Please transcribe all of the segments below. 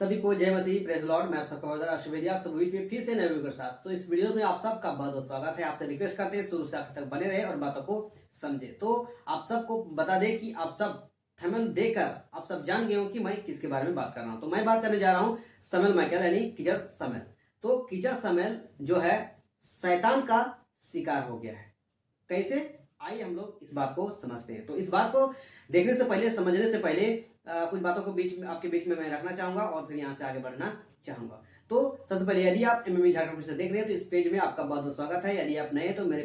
सभी को जय मसीह, प्रेज लॉर्ड। मैं आप सबका ब्रदर आशुवेदी, आप सब वीडियो पे फिर से नए वीडियो के साथ। तो इस वीडियो में आप सबका बहुत बहुत स्वागत है। आपसे रिक्वेस्ट करते हैं शुरू से आखिर तक बने रहे और बातों को समझे। तो आप सबको बता दें कि आप सब थंबनेल देखकर आप सब जान गए हो कि मैं किसके बारे में बात कर रहा हूँ। तो मैं बात करने जा रहा हूँ शमूएल माइकल यानी कीचड़ शमूएल। तो कीचड़ शमूएल जो है शैतान का शिकार हो गया है। कैसे, आइए हम लोग इस बात को समझते हैं। तो इस बात को देखने से पहले, समझने से पहले कुछ बातों को आपके बीच में मैं रखना चाहूंगा और फिर यहाँ से आगे बढ़ना चाहूंगा। तो सबसे पहले यदि आप एमएमई झारखंड से देख रहे हैं तो इस पेज में आपका बहुत बहुत स्वागत है। यदि आप नए हैं तो मेरे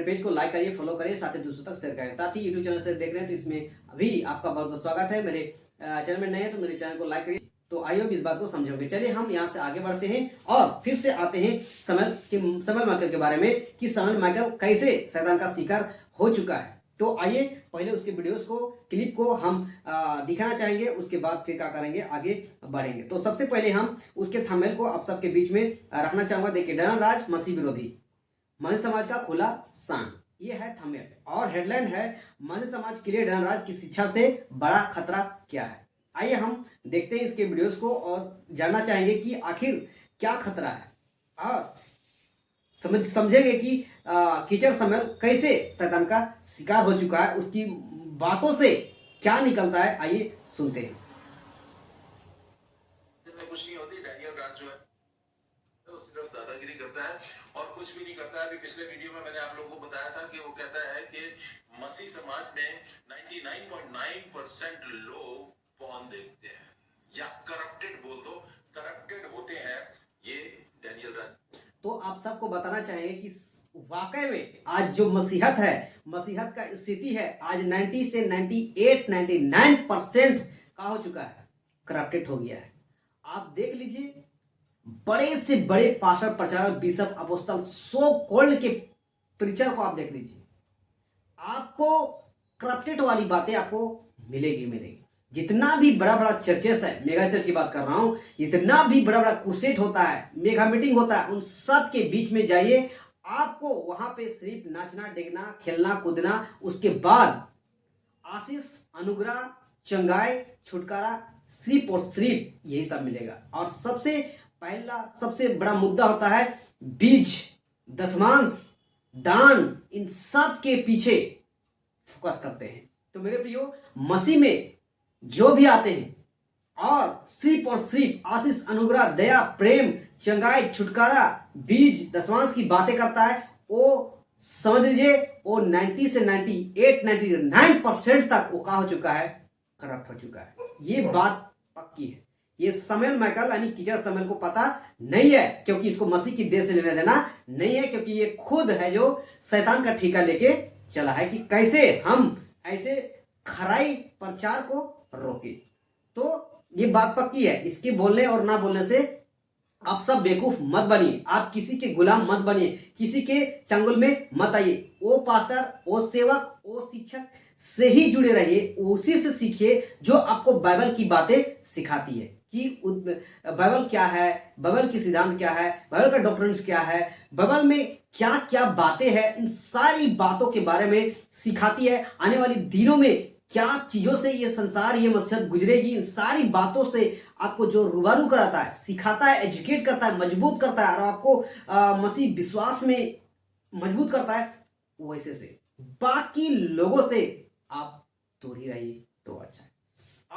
पेज को लाइक करिए, फॉलो करिए, साथ ही दूसरों तक शेयर करें। साथ ही यूट्यूब चैनल से देख रहे हैं तो इसमें भी आपका बहुत बहुत स्वागत है। मेरे चैनल में नए हैं तो मेरे चैनल को लाइक करिए। तो आई होप इस बात को समझोगे। चलिए हम यहाँ से आगे बढ़ते हैं और फिर से आते हैं शमूएल माइकल के बारे में कि शमूएल माइकल कैसे शैतान का शिकार हो चुका है। तो आइए पहले उसके वीडियोस को, क्लिप को हम दिखाना चाहेंगे, उसके बाद फिर क्या करेंगे, आगे बढ़ेंगे। तो सबसे पहले हम उसके थंबनेल को आप सबके बीच में रखना चाहूंगा। देखिए, डरन राज मसीह विरोधी, मसीह समाज का खुला शान, ये है थंबनेल और हेडलाइन है मसीह समाज के लिए डरन राज की शिक्षा से बड़ा खतरा क्या है। आइए हम देखते हैं इसके वीडियोस को और जानना चाहेंगे कि आखिर क्या खतरा है और समझेंगे कि कीचड़ शमूएल कैसे शैतान का शिकार हो चुका है, उसकी बातों से क्या निकलता है। आइए सुनते हैं। कुछ नहीं होती। डैनियल राज जो है वो सिर्फ दादागिरी करता है और कुछ भी नहीं करता है। अभी पिछले वीडियो में मैंने आप लोगों को बताया था कि वो कहता है कि मसीह समाज में 99.9% लोग पॉर्न देखते हैं या करप्टेड बोल दो, करप्टेड होते हैं। ये डैनियल राज। तो आप सबको बताना चाहेंगे कि वाकई में आज जो मसीहत है, मसीहत का स्थिति है, आज 90 से 99% का हो चुका है, करप्टेड हो गया है। आप देख लीजिए, बड़े से बड़े पास्टर, प्रचारक, बिशप, अपोस्तल, सो कॉल्ड के प्रीचर को आप देख लीजिए, आपको करप्टेड वाली बातें आपको मिलेगी। जितना भी बड़ा बड़ा चर्चेस है, मेगा चर्च की बात कर रहा हूं, इतना भी बड़ा बड़ा क्रूसेड होता है, मेगा मीटिंग होता है, उन सब के बीच में जाइए, आपको वहां पे सिर्फ नाचना, डेगना, खेलना, कूदना, उसके बाद आशीष, अनुग्रह, चंगाई, छुटकारा, सिर्फ और सिर्फ यही सब मिलेगा। और सबसे पहला, सबसे बड़ा मुद्दा होता है बीज, दशमांश, दान, इन सब के पीछे फोकस करते हैं। तो मेरे प्रियो, मसीह में जो भी आते हैं और सिर्फ आशीष, अनुग्रह, दया, प्रेम, चंगाई, छुटकारा, बीज, दशमांश की बातें करता है, वो समझ लीजिए वो 90 से 99% तक वो क्या हो चुका है, करप्ट हो चुका है। ये बात पक्की है। ये शमूएल माइकल यानी कीचड़ शमूएल को पता नहीं है, क्योंकि इसको मसीह की देह से लेना देना नहीं है, क्योंकि ये खुद है जो शैतान का ठेका लेके चला है कि कैसे हम ऐसे खराई प्रचार को रोके। तो ये बात पक्की है। इसके बोलने और ना बोलने से आप सब बेवकूफ मत बनिए, आप किसी के गुलाम मत बनिए, किसी के चंगुल में मत आइए। वो पास्टर, वो सेवक, वो शिक्षक से ही जुड़े रहिए, उसी से सीखिए जो आपको बाइबल की बातें सिखाती है कि बाइबल क्या है, बाइबल की सिद्धांत क्या है, बाइबल का डॉक्ट्रिन्स क्या है, बाइबल में क्या क्या बातें हैं, इन सारी बातों के बारे में सिखाती है। आने वाली दिनों में क्या चीजों से ये संसार, ये मस्जिद गुजरेगी, इन सारी बातों से आपको जो रूबरू कराता है, सिखाता है, एजुकेट करता है, मजबूत करता है और आपको मसीह विश्वास में मजबूत करता है, वैसे से बाकी लोगों से आप दूर ही रहिए तो अच्छा है।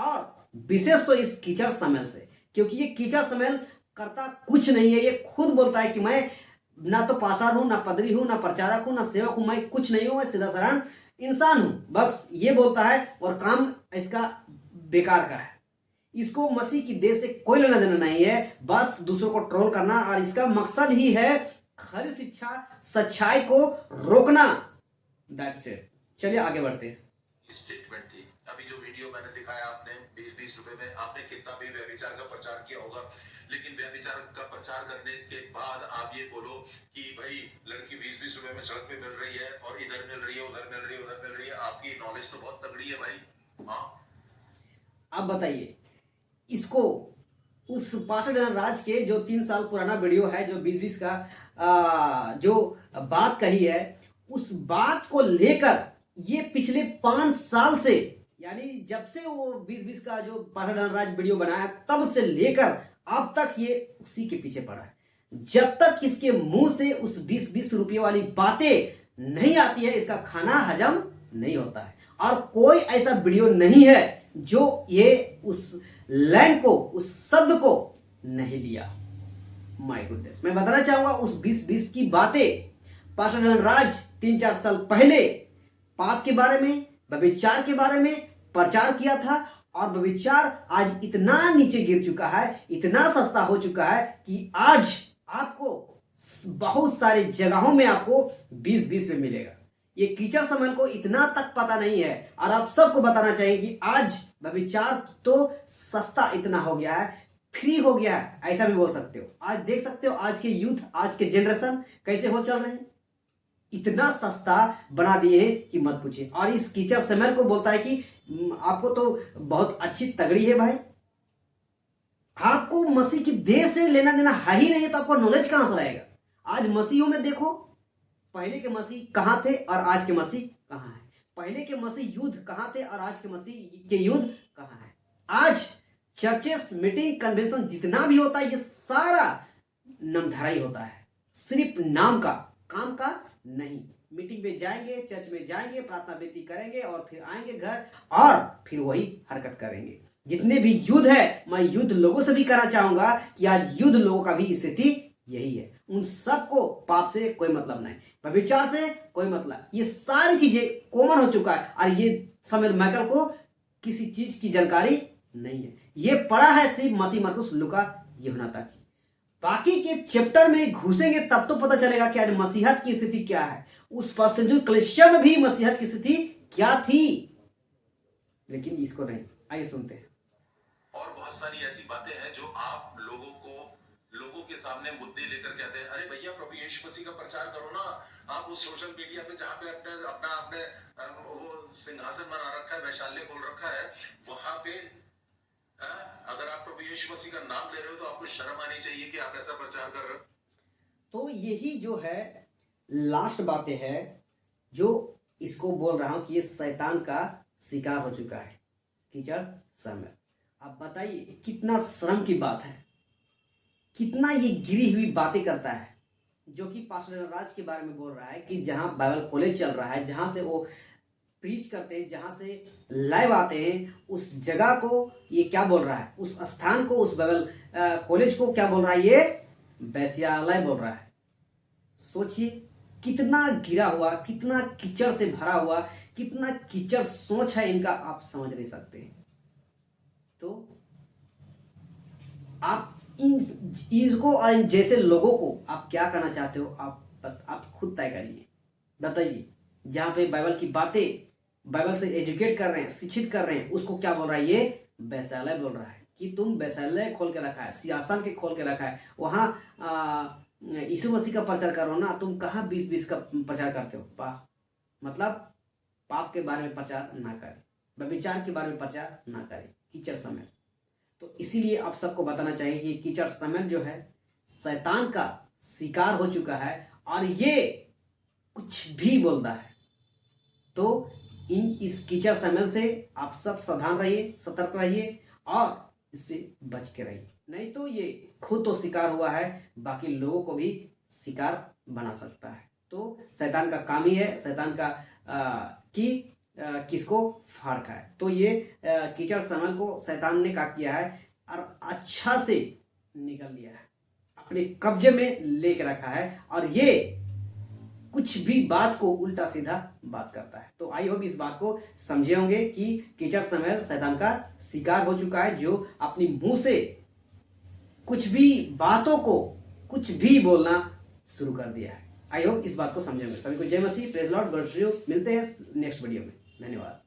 और विशेष तो इस कीचड़ शमूएल से, क्योंकि ये कीचड़ शमूएल करता कुछ नहीं है। ये खुद बोलता है कि मैं ना तो पास्टर हूं, ना पदरी हूं, ना प्रचारक हूं, ना सेवक हूं, मैं कुछ नहीं हूं, मैं सीधा साधारण इंसान हूं, बस ये बोलता है और काम इसका बेकार का है। इसको मसीह की देह से कोई लेना देना नहीं है, बस दूसरों को ट्रोल करना, और इसका मकसद ही है खरी शिक्षा, सच्चाई को रोकना। That's it. चलिए आगे बढ़ते हैं। स्टेटमेंट थी। अभी जो वीडियो मैंने दिखाया आपने 20-20 रुपए में, आपने कितना भी व्यभिचार का प्रचार किया होगा, लेकिन व्यभिचार का प्रचार करने के बाद आप ये बोलो कि भाई लड़की 20-20 रुपए में सड़क पे मिल रही है और इधर मिल रही है, उधर मिल रही है, उधर मिल रही है, आपकी नॉलेज तो बहुत तगड़ी है भाई। हाँ, अब बताइए इसको उस पास्टर डरन राज के जो 3 साल पुराना वीडियो है, जो 20-20 का जो बात कही है, उस बात को लेकर ये पिछले 5 साल से यानी जब से वो 20-20 का जो पाठक धनराज वीडियो बनाया तब से लेकर अब तक ये उसी के पीछे पड़ा है। जब तक इसके मुंह से उस 20-20 रुपये वाली बातें नहीं आती है इसका खाना हजम नहीं होता है। और कोई ऐसा वीडियो नहीं है जो ये उस लाइन को, उस शब्द को नहीं लिया। माय गुडनेस, मैं बताना चाहूंगा उस 20-20 की बातें पास्टर धनराज 3-4 साल पहले पाप के बारे में, व्यभिचार के बारे में प्रचार किया था। और व्यभिचार आज इतना नीचे गिर चुका है, इतना सस्ता हो चुका है कि आज आपको बहुत सारी जगहों में आपको 20-20 में मिलेगा। ये कीचड़ समन को इतना तक पता नहीं है और आप सबको बताना चाहिए कि आज व्यभिचार तो सस्ता इतना हो गया है, फ्री हो गया है, ऐसा भी बोल सकते हो। आज देख सकते हो आज के यूथ, आज के जनरेशन कैसे हो चल रहे हैं, इतना सस्ता बना दिए हैं कि मत पूछिए। और इस कीचड़ समन को बोलता है कि आपको तो बहुत अच्छी तगड़ी है भाई, आपको मसीह की देह से लेना देना है ही नहीं, तो आपको नॉलेज कहां से रहेगा। आज मसीहों में देखो, पहले के मसीह कहां थे और आज के मसीह कहां है। पहले के मसीह युद्ध कहां थे और आज के मसीह के युद्ध कहां है। आज चर्चेस, मीटिंग, कन्वेंशन जितना भी होता है ये सारा नामधारी होता है, सिर्फ नाम का, काम का नहीं। मीटिंग में जाएंगे, चर्च में जाएंगे, प्रार्थना बेनती करेंगे और फिर आएंगे घर और फिर वही हरकत करेंगे। जितने भी युद्ध है, मैं युद्ध लोगों से भी कहना चाहूंगा कि आज युद्ध लोगों का भी स्थिति यही है। उन सबको पाप से कोई मतलब नहीं, व्यभिचार से कोई मतलब, ये सारी चीजें कॉमन हो चुका है। और ये सैमुअल माइकल को किसी चीज की जानकारी नहीं है, ये पढ़ा है सिर्फ मत्ती, मरकुस, लूका, यूहन्ना तक। बाकी के चैप्टर में घुसेंगे तब तो पता चलेगा कि आज मसीहत की स्थिति क्या है, उस परसेंटुअल कलीसिया में भी मसीहत की स्थिति क्या थी, लेकिन इसको नहीं। आइए सुनते हैं। और बहुत सारी ऐसी बातें हैं जो आप लोगों के सामने मुद्दे लेकर कहते हैं, अरे भैया प्रभु यीशु मसीह का प्रचार करो ना। आप उस सोशल मीडिया पे जहाँ पे अपने वो सिंहासन बना रखा है, वैशाल्य खोल रखा है, वहां पे अगर आप प्रभु यीशु मसीह का नाम ले रहे हो तो आपको शर्म आनी चाहिए कि आप ऐसा प्रचार कर रहे हो। तो यही जो है लास्ट बातें है जो इसको बोल रहा हूं कि ये शैतान का शिकार हो चुका है, कीचड़ समय। आप बताइए कितना शर्म की बात है, कितना ये गिरी हुई बातें करता है, जो कि पास्टर धनराज के बारे में बोल रहा है कि जहां बाइबल कॉलेज चल रहा है, जहां से वो प्रीच करते हैं, जहां से लाइव आते हैं, उस जगह को ये क्या बोल रहा है, उस स्थान को, उस बाइबल कॉलेज को क्या बोल रहा है, ये वेश्यालय बोल रहा है। सोचिए कितना गिरा हुआ, कितना कीचड़ से भरा हुआ, कितना कीचड़ सोच है इनका, आप समझ नहीं सकते। तो आप इसको और इन जैसे लोगों को आप क्या करना चाहते हो, आप खुद तय करिए, बताइए। जहां पे बाइबल की बातें, बाइबल से एजुकेट कर रहे हैं, शिक्षित कर रहे हैं, उसको क्या बोल रहा है, ये वैश्यालय बोल रहा है कि तुम वैश्यालय खोल के रखा है, सियासन के खोल के रखा है, वहां यीशु मसीह का प्रचार करो ना, तुम कहाँ 20-20 का प्रचार करते हो। मतलब पाप के बारे में प्रचार ना करें, व्यभिचार के बारे में प्रचार ना करें, कीचड़ समय। तो इसीलिए आप सबको बताना चाहिए कि कीचड़ समय जो है शैतान का शिकार हो चुका है और ये कुछ भी बोलता है। तो इस कीचड़ समय से आप सब सावधान रहिए, सतर्क रहिए और इससे बच के रहिए, नहीं तो ये खुद तो शिकार हुआ है, बाकी लोगों को भी शिकार बना सकता है। तो शैतान का काम ही है, शैतान का किसको फाड़ खाए। तो ये कीचड़ समय को शैतान ने क्या किया है और अच्छा से निकल लिया है, अपने कब्जे में लेके रखा है और ये कुछ भी बात को उल्टा सीधा बात करता है। तो आई होप इस बात को समझे होंगे कि कीचड़ समय शैतान का शिकार हो चुका है, जो अपनी मुंह से कुछ भी बातों को कुछ भी बोलना शुरू कर दिया है। आई होप इस बात को समझे होंगे। सभी को जय मसीह, praise lord, God bless you. मिलते हैं नेक्स्ट वीडियो में, धन्यवाद।